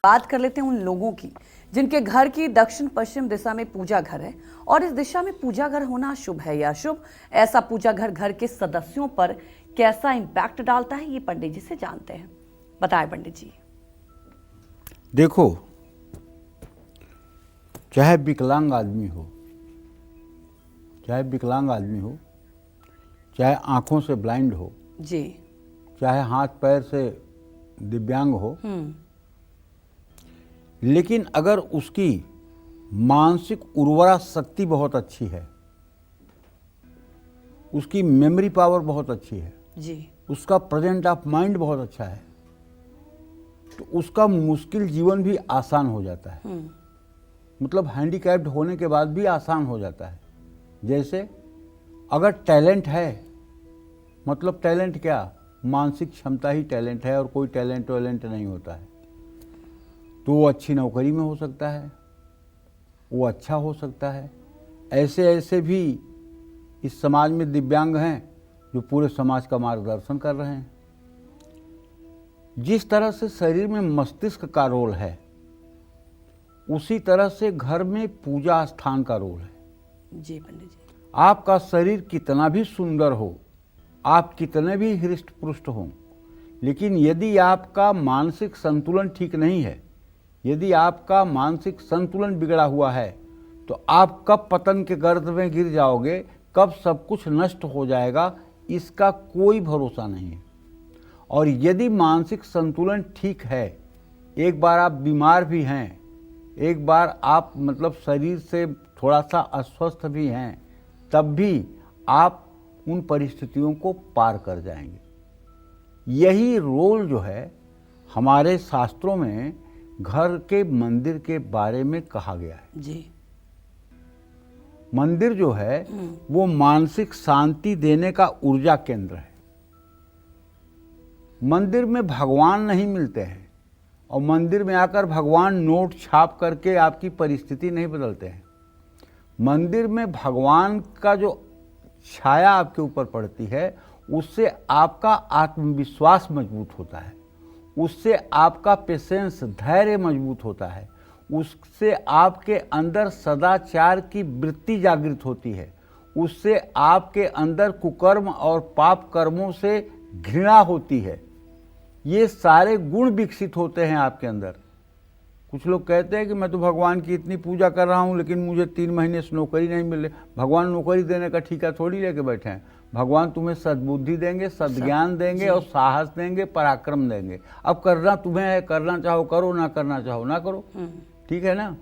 बात कर लेते हैं उन लोगों की जिनके घर की दक्षिण पश्चिम दिशा में पूजा घर है और इस दिशा में पूजा घर होना शुभ है या अशुभ। ऐसा पूजा घर घर के सदस्यों पर कैसा इंपैक्ट डालता है, ये पंडित जी से जानते हैं। बताएं पंडित जी। देखो, चाहे विकलांग आदमी हो, चाहे आंखों से ब्लाइंड हो जी, चाहे हाथ पैर से दिव्यांग हो, लेकिन अगर उसकी मानसिक उर्वरा शक्ति बहुत अच्छी है, उसकी मेमोरी पावर बहुत अच्छी है जी, उसका प्रेजेंट ऑफ माइंड बहुत अच्छा है, तो उसका मुश्किल जीवन भी आसान हो जाता है। मतलब हैंडीकैप्ड होने के बाद भी आसान हो जाता है। जैसे अगर टैलेंट है, मतलब टैलेंट क्या, मानसिक क्षमता ही टैलेंट है और कोई टैलेंट वैलेंट नहीं होता है, तो वो अच्छी नौकरी में हो सकता है, वो अच्छा हो सकता है। ऐसे ऐसे भी इस समाज में दिव्यांग हैं जो पूरे समाज का मार्गदर्शन कर रहे हैं। जिस तरह से शरीर में मस्तिष्क का रोल है, उसी तरह से घर में पूजा स्थान का रोल है। जी पंडित जी। आपका शरीर कितना भी सुंदर हो, आप कितने भी हृष्ट पुष्ट हों, लेकिन यदि आपका मानसिक संतुलन ठीक नहीं है, यदि आपका मानसिक संतुलन बिगड़ा हुआ है, तो आप कब पतन के गर्त में गिर जाओगे, कब सब कुछ नष्ट हो जाएगा, इसका कोई भरोसा नहीं है। और यदि मानसिक संतुलन ठीक है, एक बार आप बीमार भी हैं, एक बार आप मतलब शरीर से थोड़ा सा अस्वस्थ भी हैं, तब भी आप उन परिस्थितियों को पार कर जाएंगे। यही रोल जो है हमारे शास्त्रों में घर के मंदिर के बारे में कहा गया है। जी। मंदिर जो है वो मानसिक शांति देने का ऊर्जा केंद्र है। मंदिर में भगवान नहीं मिलते हैं और मंदिर में आकर भगवान नोट छाप करके आपकी परिस्थिति नहीं बदलते हैं। मंदिर में भगवान का जो छाया आपके ऊपर पड़ती है, उससे आपका आत्मविश्वास मजबूत होता है, उससे आपका पेशेंस धैर्य मजबूत होता है, उससे आपके अंदर सदाचार की वृत्ति जागृत होती है, उससे आपके अंदर कुकर्म और पाप कर्मों से घृणा होती है। ये सारे गुण विकसित होते हैं आपके अंदर। कुछ लोग कहते हैं कि मैं तो भगवान की इतनी पूजा कर रहा हूँ लेकिन मुझे 3 महीने से नौकरी नहीं मिल रही। भगवान नौकरी देने का ठेका थोड़ी लेके बैठे हैं। भगवान तुम्हें सद्बुद्धि देंगे, सद्ज्ञान देंगे और साहस देंगे, पराक्रम देंगे। अब करना तुम्हें है, करना चाहो करो, ना करना चाहो ना करो। ठीक है ना।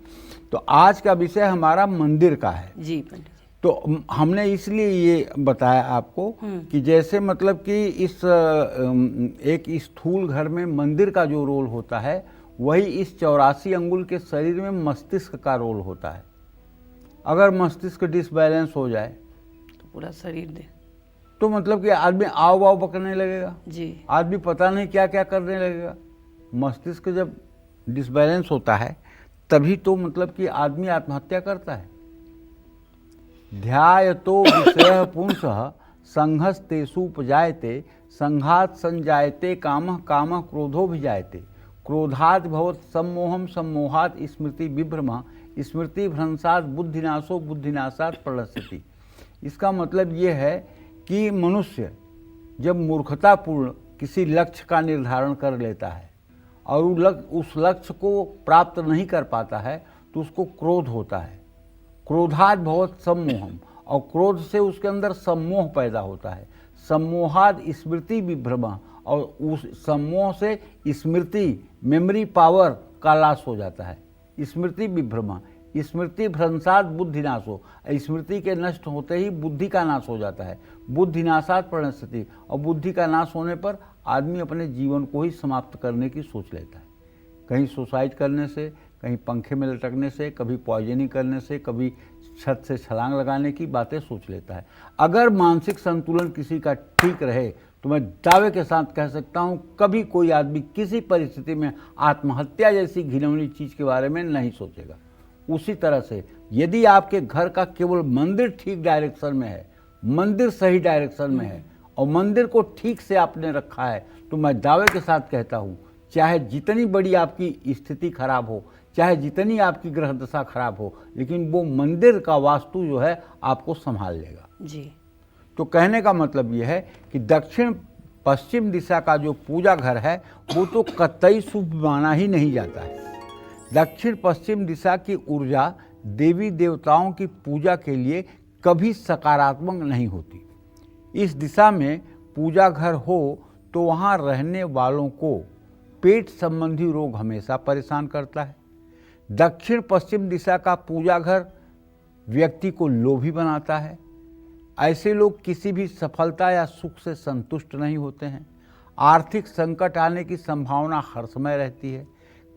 तो आज का विषय हमारा मंदिर का है। जी पंडित जी। तो हमने इसलिए ये बताया आपको कि जैसे मतलब कि इस एक स्थूल घर में मंदिर का जो रोल होता है, वही इस 84 अंगुल के शरीर में मस्तिष्क का रोल होता है। अगर मस्तिष्क डिसबैलेंस हो जाए तो पूरा शरीर दे, तो मतलब कि आदमी आओ वाव पकड़ने लगेगा जी, आदमी पता नहीं क्या क्या करने लगेगा। मस्तिष्क जब डिसबैलेंस होता है तभी तो मतलब कि आदमी आत्महत्या करता है। ध्यायतो विषयः पुंसः संघस्तेषुपजायते संघात संजायते कामः कामः क्रोधोभिजायते क्रोधात् भवत् सम्मोहं सम्मोहात् स्मृति विभ्रमः स्मृति भ्रंशात् बुद्धिनाशो बुद्धिनाशात् प्रणश्यति। इसका मतलब ये है कि मनुष्य जब मूर्खतापूर्ण किसी लक्ष्य का निर्धारण कर लेता है और उस लक्ष्य को प्राप्त नहीं कर पाता है, तो उसको क्रोध होता है। क्रोधात् भवत् सम्मोहम, और क्रोध से उसके अंदर सम्मोह पैदा होता है। सम्मोहात् स्मृति विभ्रमः, और उस सम्मोह से स्मृति मेमोरी पावर का नाश हो जाता है। स्मृति विभ्रमः, स्मृति भ्रंशात् बुद्धिनाशो, स्मृति के नष्ट होते ही बुद्धि का नाश हो जाता है। बुद्धिनाशात् प्रणश्यति, और बुद्धि का नाश होने पर आदमी अपने जीवन को ही समाप्त करने की सोच लेता है। कहीं सुसाइड करने से, कहीं पंखे में लटकने से, कभी पॉइजनिंग करने से, कभी छत से छलांग लगाने की बातें सोच लेता है। अगर मानसिक संतुलन किसी का ठीक रहे तो मैं दावे के साथ कह सकता हूं, कभी कोई आदमी किसी परिस्थिति में आत्महत्या जैसी घिनौनी चीज के बारे में नहीं सोचेगा। उसी तरह से यदि आपके घर का केवल मंदिर ठीक डायरेक्शन में है, मंदिर सही डायरेक्शन में है और मंदिर को ठीक से आपने रखा है, तो मैं दावे के साथ कहता हूं चाहे जितनी बड़ी आपकी स्थिति खराब हो, चाहे जितनी आपकी ग्रह दशा खराब हो, लेकिन वो मंदिर का वास्तु जो है आपको संभाल लेगा। जी। तो कहने का मतलब ये है कि दक्षिण पश्चिम दिशा का जो पूजा घर है वो तो कतई शुभ माना ही नहीं जाता है। दक्षिण पश्चिम दिशा की ऊर्जा देवी देवताओं की पूजा के लिए कभी सकारात्मक नहीं होती। इस दिशा में पूजा घर हो तो वहाँ रहने वालों को पेट संबंधी रोग हमेशा परेशान करता है। दक्षिण पश्चिम दिशा का पूजा घर व्यक्ति को लोभी बनाता है। ऐसे लोग किसी भी सफलता या सुख से संतुष्ट नहीं होते हैं। आर्थिक संकट आने की संभावना हर समय रहती है।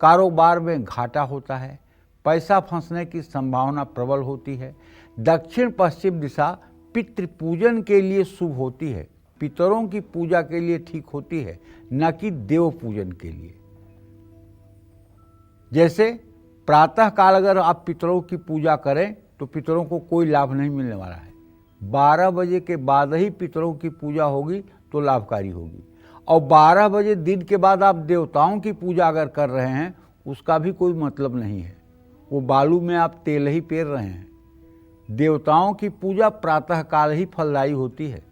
कारोबार में घाटा होता है। पैसा फंसने की संभावना प्रबल होती है। दक्षिण पश्चिम दिशा पितृ पूजन के लिए शुभ होती है, पितरों की पूजा के लिए ठीक होती है, न कि देव पूजन के लिए। जैसे प्रातः काल अगर आप पितरों की पूजा करें तो पितरों को कोई लाभ नहीं मिलने वाला है। 12 बजे के बाद ही पितरों की पूजा होगी तो लाभकारी होगी। और 12 बजे दिन के बाद आप देवताओं की पूजा अगर कर रहे हैं उसका भी कोई मतलब नहीं है, वो बालू में आप तेल ही पेर रहे हैं। देवताओं की पूजा प्रातःकाल ही फलदायी होती है।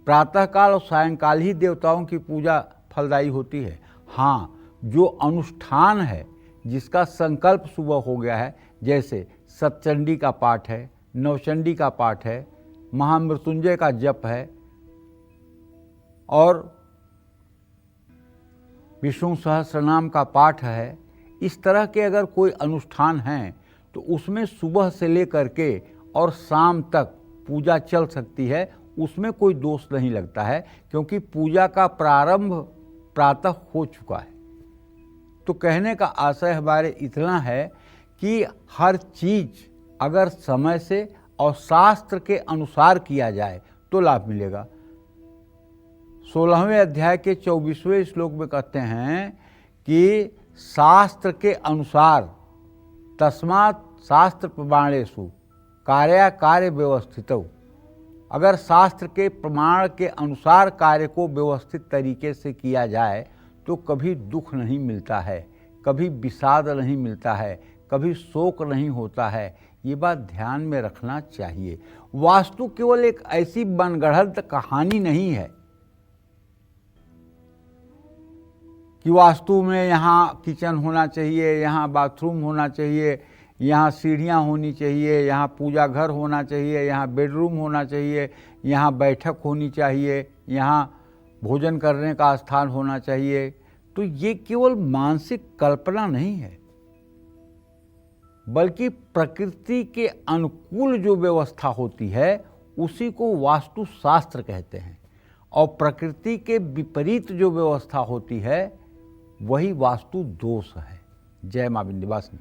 प्रातःकाल और सायंकाल ही देवताओं की पूजा फलदायी होती है। हाँ, जो अनुष्ठान है जिसका संकल्प सुबह हो गया है, जैसे सतचंडी का पाठ है, नवचंडी का पाठ है, महामृत्युंजय का जप है और विष्णु सहस्रनाम का पाठ है, इस तरह के अगर कोई अनुष्ठान हैं तो उसमें सुबह से लेकर के और शाम तक पूजा चल सकती है, उसमें कोई दोष नहीं लगता है, क्योंकि पूजा का प्रारंभ प्रातः हो चुका है। तो कहने का आशय हमारे इतना है कि हर चीज अगर समय से और शास्त्र के अनुसार किया जाए तो लाभ मिलेगा। 16वें अध्याय के 24वें श्लोक में कहते हैं कि शास्त्र के अनुसार तस्मात् शास्त्र प्रमाणेषु कार्य व्यवस्थितौ। अगर शास्त्र के प्रमाण के अनुसार कार्य को व्यवस्थित तरीके से किया जाए तो कभी दुख नहीं मिलता है, कभी विषाद नहीं मिलता है, कभी शोक नहीं होता है। ये बात ध्यान में रखना चाहिए। वास्तु केवल एक ऐसी मनगढ़ंत कहानी नहीं है कि वास्तु में यहाँ किचन होना चाहिए, यहाँ बाथरूम होना चाहिए, यहाँ सीढ़ियाँ होनी चाहिए, यहाँ पूजा घर होना चाहिए, यहाँ बेडरूम होना चाहिए, यहाँ बैठक होनी चाहिए, यहाँ भोजन करने का स्थान होना चाहिए। तो ये केवल मानसिक कल्पना नहीं है, बल्कि प्रकृति के अनुकूल जो व्यवस्था होती है उसी को वास्तु शास्त्र कहते हैं, और प्रकृति के विपरीत जो व्यवस्था होती है वही वास्तु दोष है। जय मां विंध्यवासिनी।